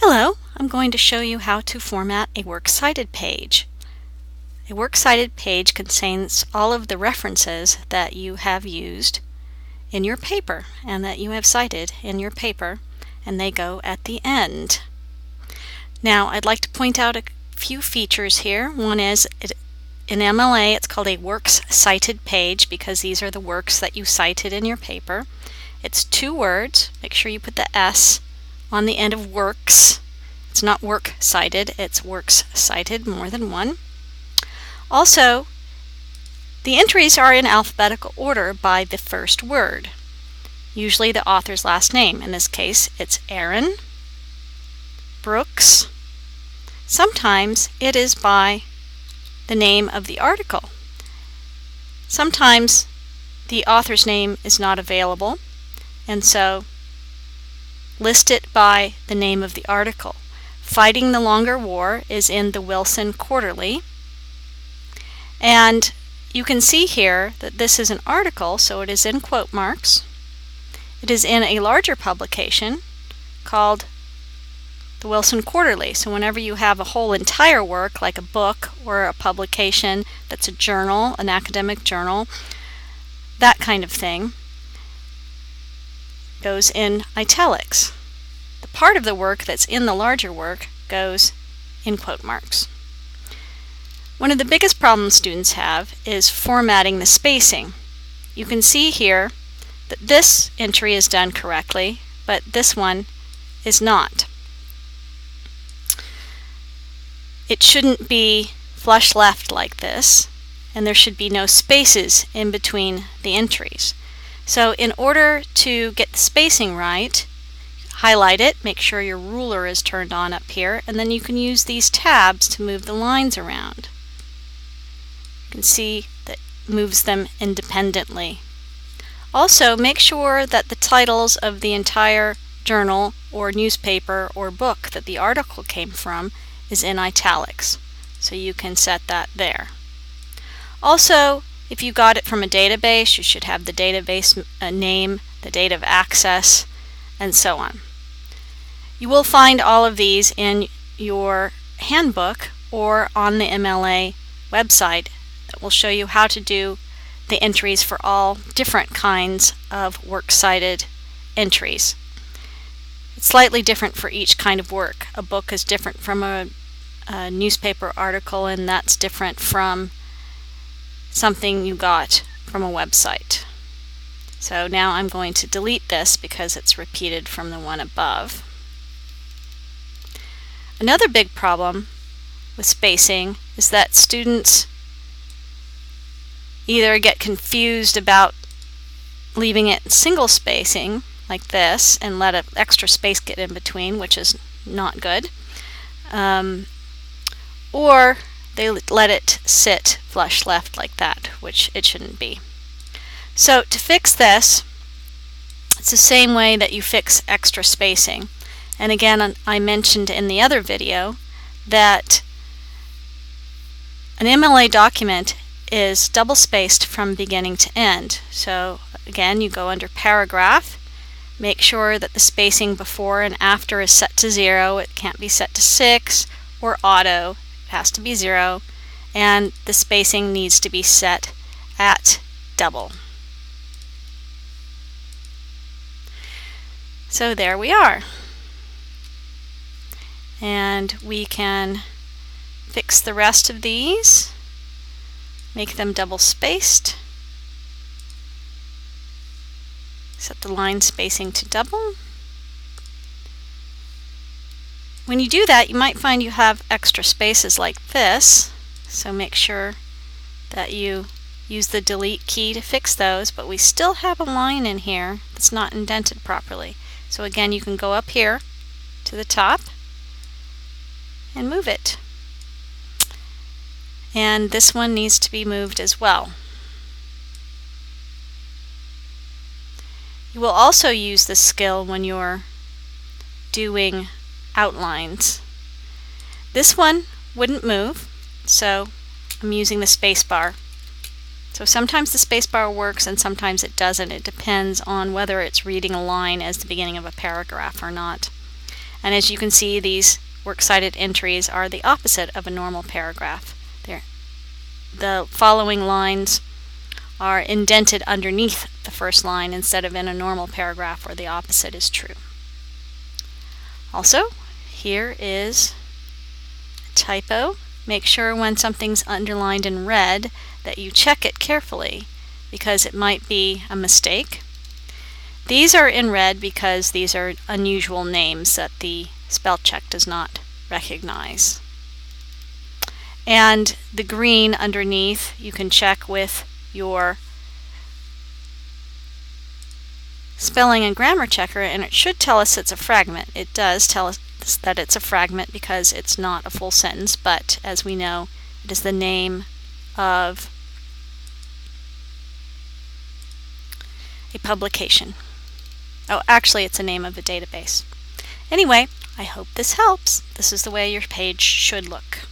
Hello, I'm going to show you how to format a works cited page. A works cited page contains all of the references that you have used in your paper and that you have cited in your paper, and they go at the end. Now, I'd like to point out a few features here. One is in MLA it's called a works cited page because these are the works that you cited in your paper. It's 2 words. Make sure you put the S on the end of works. It's not work cited, it's works cited, more than one. Also, the entries are in alphabetical order by the first word, usually the author's last name. In this case, it's Aaron Brooks. Sometimes it is by the name of the article. Sometimes the author's name is not available, and so list it by the name of the article. Fighting the Longer War is in the Wilson Quarterly, and you can see here that this is an article, so it is in quote marks. It is in a larger publication called the Wilson Quarterly, so whenever you have a whole entire work like a book or a publication that's a journal, an academic journal, that kind of thing, goes in italics. The part of the work that's in the larger work goes in quote marks. One of the biggest problems students have is formatting the spacing. You can see here that this entry is done correctly, but this one is not. It shouldn't be flush left like this, and there should be no spaces in between the entries. So in order to get the spacing right, highlight it, make sure your ruler is turned on up here, and then you can use these tabs to move the lines around. You can see that it moves them independently. Also, make sure that the titles of the entire journal or newspaper or book that the article came from is in italics, so you can set that there. Also, if you got it from a database, you should have the database name, the date of access, and so on. You will find all of these in your handbook or on the MLA website that will show you how to do the entries for all different kinds of works cited entries. It's slightly different for each kind of work. A book is different from a newspaper article, and that's different from something you got from a website. So now I'm going to delete this because it's repeated from the one above. Another big problem with spacing is that students either get confused about leaving it single spacing like this and let an extra space get in between, which is not good, or they let it sit flush left like that, which it shouldn't be. So to fix this, it's the same way that you fix extra spacing. And again, I mentioned in the other video that an MLA document is double spaced from beginning to end. So again, you go under paragraph, make sure that the spacing before and after is set to 0. It can't be set to 6 or auto. It has to be 0, and the spacing needs to be set at double. So there we are. And we can fix the rest of these, make them double spaced, set the line spacing to double. When you do that, you might find you have extra spaces like this, so make sure that you use the delete key to fix those, but we still have a line in here that's not indented properly. So again, you can go up here to the top and move it. And this one needs to be moved as well. You will also use this skill when you're doing outlines. This one wouldn't move, so I'm using the space bar. So sometimes the space bar works and sometimes it doesn't. It depends on whether it's reading a line as the beginning of a paragraph or not. And as you can see, these works cited entries are the opposite of a normal paragraph. The following lines are indented underneath the first line instead of in a normal paragraph where the opposite is true. Also, here is a typo. Make sure when something's underlined in red that you check it carefully because it might be a mistake. These are in red because these are unusual names that the spell check does not recognize. And the green underneath you can check with your spelling and grammar checker, and it should tell us it's a fragment. It does tell us that it's a fragment because it's not a full sentence, but as we know, it is the name of a publication. Oh, actually, it's the name of a database. Anyway, I hope this helps. This is the way your page should look.